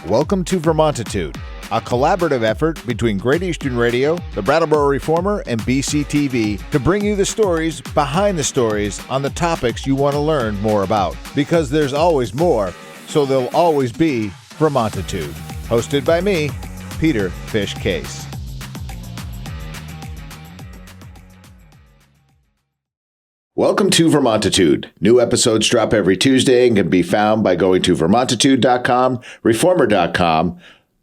Welcome to Vermontitude, a collaborative effort between Great Eastern Radio, the Brattleboro Reformer, and BCTV to bring you the stories behind the stories on the topics you want to learn more about. Because there's always more, so there'll always be Vermontitude. Hosted by me, Peter Fish Case. Welcome to Vermontitude. New episodes drop every Tuesday and can be found by going to vermontitude.com, reformer.com,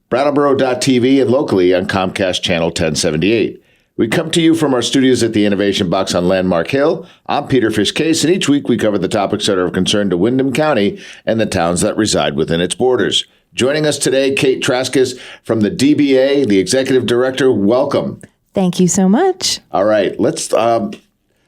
brattleboro.tv, and locally on Comcast Channel 1078. We come to you from our studios at the Innovation Box on Landmark Hill. I'm Peter Fish Case, and each week we cover the topics that are of concern to Windham County and the towns that reside within its borders. Joining us today, Kate Trzaskos from the DBA, the Executive Director. Welcome. Thank you so much. All right, let's...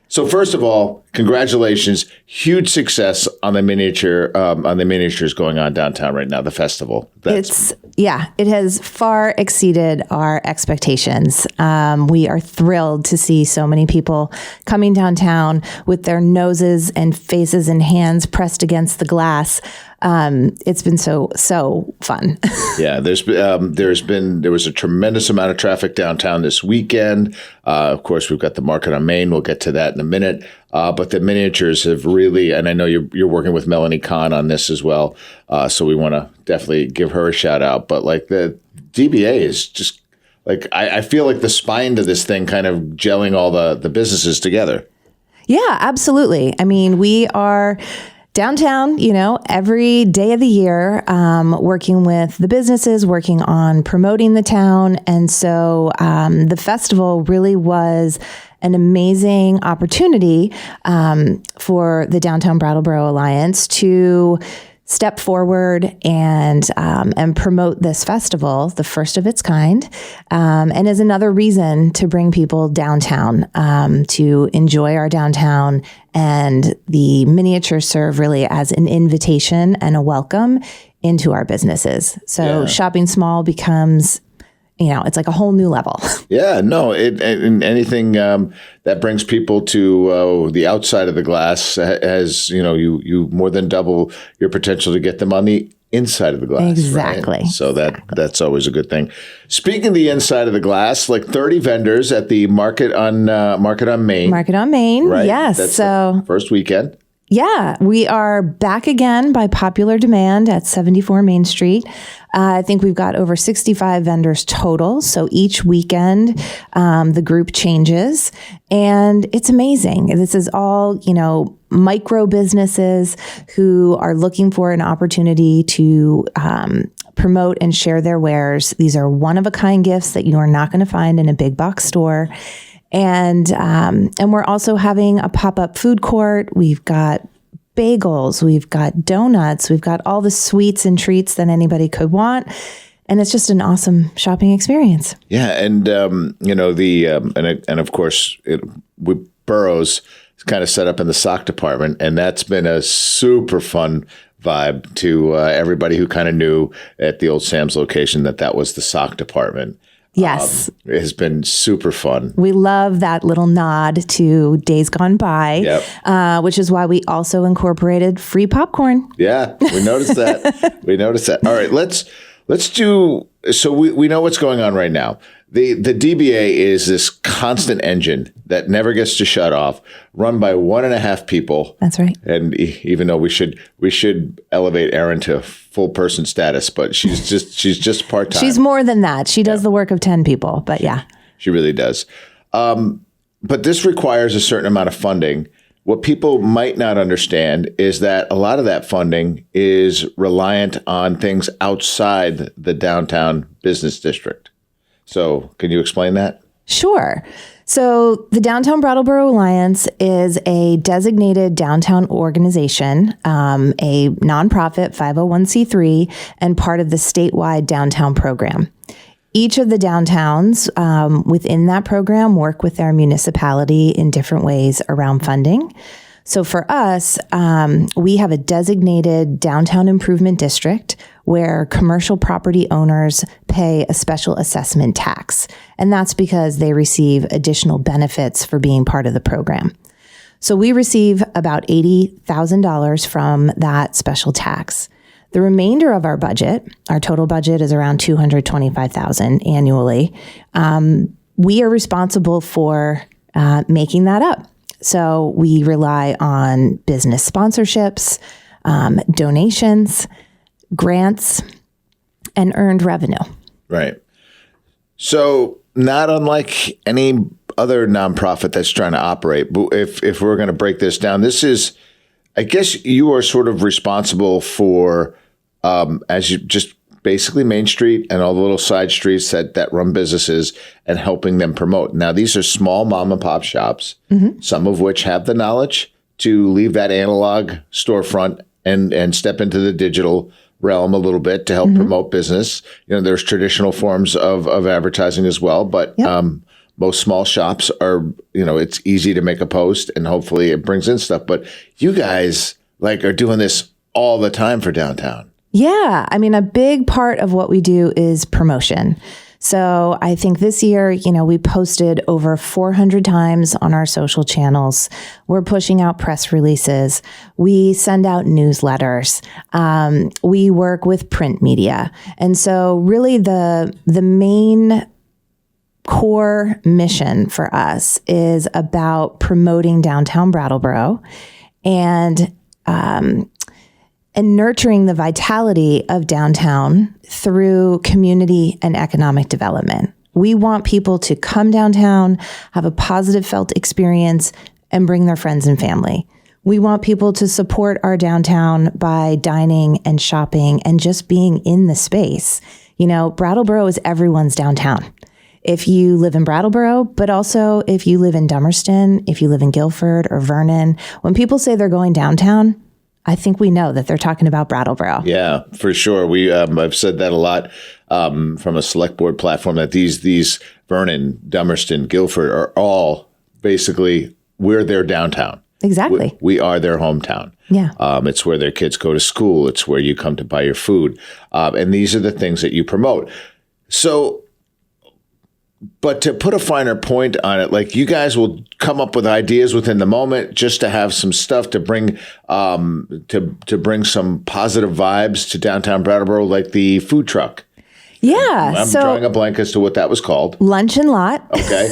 So first of all, congratulations! Huge success on the miniatures going on downtown right now. The festival. It has far exceeded our expectations. We are thrilled to see so many people coming downtown with their noses and faces and hands pressed against the glass. It's been so fun. Yeah, there was a tremendous amount of traffic downtown this weekend. Of course, we've got the Market on Main. We'll get to that in a minute. But the miniatures have really, and I know you're working with Melanie Kahn on this as well. So we want to definitely give her a shout out. But like the DBA is just like, I feel like the spine to this thing kind of gelling all the businesses together. Yeah, absolutely. I mean, we are downtown, every day of the year, working with the businesses, working on promoting the town. And so the festival really was an amazing opportunity for the Downtown Brattleboro Alliance to step forward and promote this festival, the first of its kind, and is another reason to bring people downtown to enjoy our downtown. And the miniatures serve really as an invitation and a welcome into our businesses. So shopping small becomes, it's like a whole new level. Yeah, no, and anything that brings people to the outside of the glass has, you more than double your potential to get them on the inside of the glass. Exactly. Right? So that's always a good thing. Speaking of the inside of the glass, like 30 vendors at the Market on Main. Market on Main, right? Yes. That's so the first weekend. Yeah, we are back again by popular demand at 74 Main Street. I think we've got over 65 vendors total. So each weekend, the group changes, and it's amazing. This is all, micro businesses who are looking for an opportunity to promote and share their wares. These are one-of-a-kind gifts that you are not going to find in a big box store. And we're also having a pop-up food court. We've got bagels, we've got donuts, we've got all the sweets and treats that anybody could want. And it's just an awesome shopping experience. Yeah. And, and of course, Burroughs is kind of set up in the sock department. And that's been a super fun vibe to everybody who kind of knew at the old Sam's location that was the sock department. Yes. It has been super fun. We love that little nod to days gone by, which is why we also incorporated free popcorn. Yeah, we noticed that. All right, let's do, so we know what's going on right now. The DBA is this constant engine that never gets to shut off, run by 1.5 people. That's right. And even though we should elevate Erin to full person status, but she's just part-time. She's more than that. She does the work of 10 people, but yeah. She really does. But this requires a certain amount of funding. What people might not understand is that a lot of that funding is reliant on things outside the downtown business district. So can you explain that? Sure. So the Downtown Brattleboro Alliance is a designated downtown organization, a nonprofit 501c3, and part of the statewide downtown program. Each of the downtowns within that program work with their municipality in different ways around funding. So for us, we have a designated downtown improvement district where commercial property owners pay a special assessment tax. And that's because they receive additional benefits for being part of the program. So we receive about $80,000 from that special tax. The remainder of our budget, our total budget is around $225,000 annually. We are responsible for making that up. So we rely on business sponsorships, donations, grants, and earned revenue. Right. So not unlike any other nonprofit that's trying to operate, but if we're going to break this down, this is, I guess you are sort of responsible for, as you just basically Main Street and all the little side streets that run businesses and helping them promote. Now, these are small mom and pop shops, some of which have the knowledge to leave that analog storefront and step into the digital realm a little bit to help promote business. There's traditional forms of advertising as well, but most small shops are, it's easy to make a post and hopefully it brings in stuff. But you guys are doing this all the time for downtown. Yeah. I mean, a big part of what we do is promotion. So I think this year, we posted over 400 times on our social channels. We're pushing out press releases. We send out newsletters. We work with print media. And so really the main core mission for us is about promoting downtown Brattleboro and nurturing the vitality of downtown through community and economic development. We want people to come downtown, have a positive felt experience, and bring their friends and family. We want people to support our downtown by dining and shopping and just being in the space. Brattleboro is everyone's downtown. If you live in Brattleboro, but also if you live in Dummerston, if you live in Guilford or Vernon, when people say they're going downtown, I think we know that they're talking about Brattleboro. Yeah, for sure. I've said that a lot from a select board platform that these Vernon, Dummerston, Guilford are all basically, we're their downtown. Exactly. We are their hometown. Yeah. It's where their kids go to school. It's where you come to buy your food. And these are the things that you promote. So, but to put a finer point on it, you guys will come up with ideas within the moment just to have some stuff to bring to bring some positive vibes to downtown Brattleboro, like the food truck. Yeah. I'm drawing a blank as to what that was called. Lunch and Lot. Okay.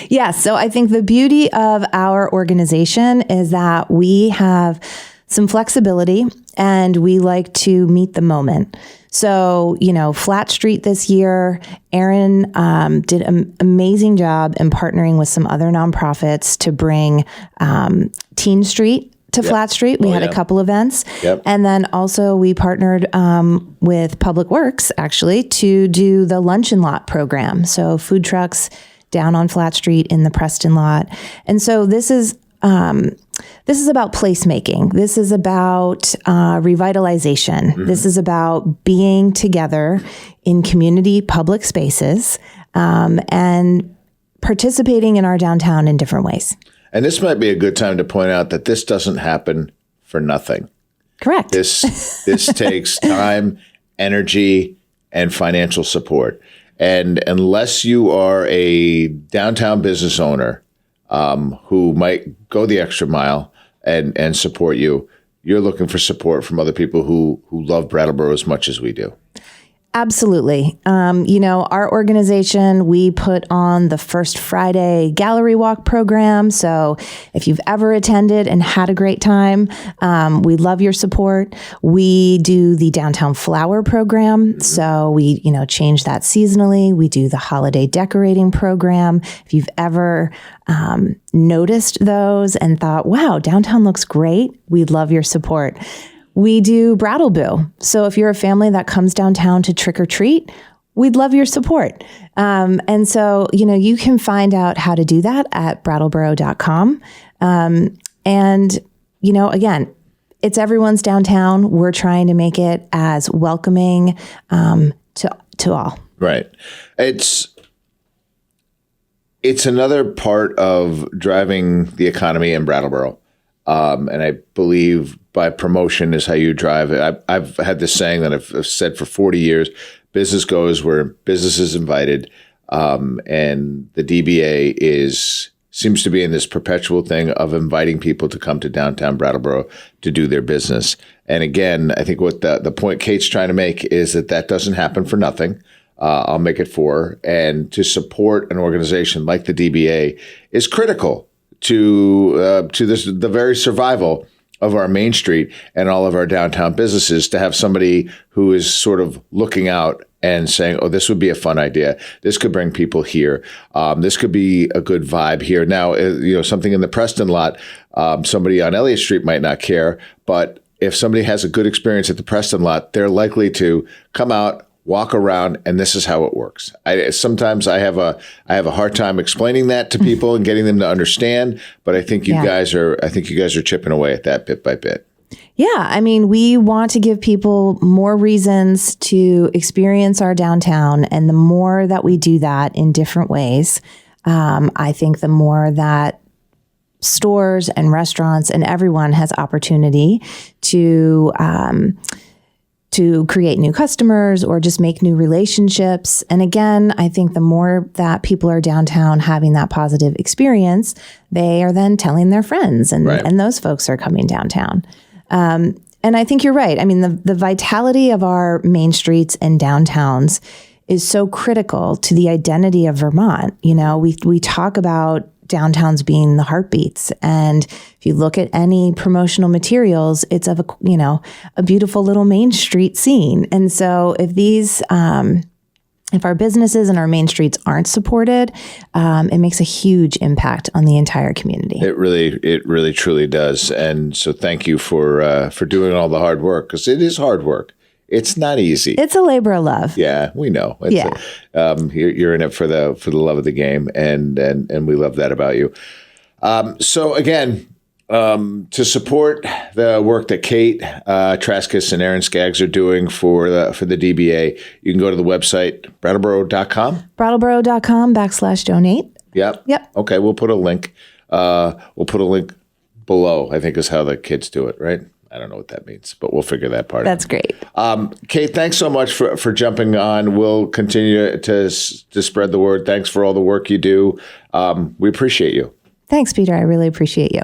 Yeah. So I think the beauty of our organization is that we have some flexibility and we like to meet the moment. So, Flat Street this year, Aaron did an amazing job in partnering with some other nonprofits to bring Teen Street to Flat Street. We had a couple events. Yep. And then also we partnered with Public Works, actually, to do the Lunch and Lot program. So food trucks down on Flat Street in the Preston lot. And so this is about placemaking. This is about revitalization. Mm-hmm. This is about being together in community public spaces and participating in our downtown in different ways. And this might be a good time to point out that this doesn't happen for nothing. Correct. This takes time, energy, and financial support. And unless you are a downtown business owner who might go the extra mile and support you, you're looking for support from other people who love Brattleboro as much as we do. Absolutely. Our organization, we put on the First Friday Gallery Walk program. So if you've ever attended and had a great time, we love your support. We do the Downtown Flower program. Mm-hmm. So we, change that seasonally. We do the holiday decorating program. If you've ever noticed those and thought, wow, downtown looks great, we'd love your support. We do Brattleboro. So if you're a family that comes downtown to trick or treat, we'd love your support. And so, you can find out how to do that at brattleboro.com. And, again, it's everyone's downtown. We're trying to make it as welcoming to all. Right. It's another part of driving the economy in Brattleboro. And I believe by promotion is how you drive it. I've had this saying that I've said for 40 years, business goes where business is invited. And the DBA is seems to be in this perpetual thing of inviting people to come to downtown Brattleboro to do their business. And again, I think what the point Kate's trying to make is that doesn't happen for nothing. I'll make it for. And to support an organization like the DBA is critical to the very survival of our Main Street and all of our downtown businesses, to have somebody who is sort of looking out and saying, oh, this would be a fun idea. This could bring people here. This could be a good vibe here. Now, something in the Preston lot, somebody on Elliott Street might not care, but if somebody has a good experience at the Preston lot, they're likely to come out, walk around, and this is how it works. Sometimes I have a hard time explaining that to people and getting them to understand, but I think you guys are chipping away at that bit by bit. Yeah, I mean, we want to give people more reasons to experience our downtown, and the more that we do that in different ways, I think the more that stores and restaurants and everyone has opportunity to create new customers or just make new relationships. And again, I think the more that people are downtown having that positive experience, they are then telling their friends, and those folks are coming downtown. And I think you're right. I mean, the vitality of our main streets and downtowns is so critical to the identity of Vermont. We talk about downtowns being the heartbeats. And if you look at any promotional materials, it's of a beautiful little Main Street scene. And so if our businesses and our main streets aren't supported, it makes a huge impact on the entire community. It really truly does. And so thank you for doing all the hard work, because it is hard work. It's not easy. It's a labor of love. Yeah, we know. You're in it for the love of the game, and we love that about you. So again, to support the work that Kate Trzaskos and Aaron Skaggs are doing for the DBA, you can go to the website brattleboro.com. Brattleboro.com/donate. Yep. Okay, we'll put a link. We'll put a link below, I think is how the kids do it, right? I don't know what that means, but we'll figure that part out. That's great. Kate, thanks so much for jumping on. We'll continue to spread the word. Thanks for all the work you do. We appreciate you. Thanks, Peter. I really appreciate you.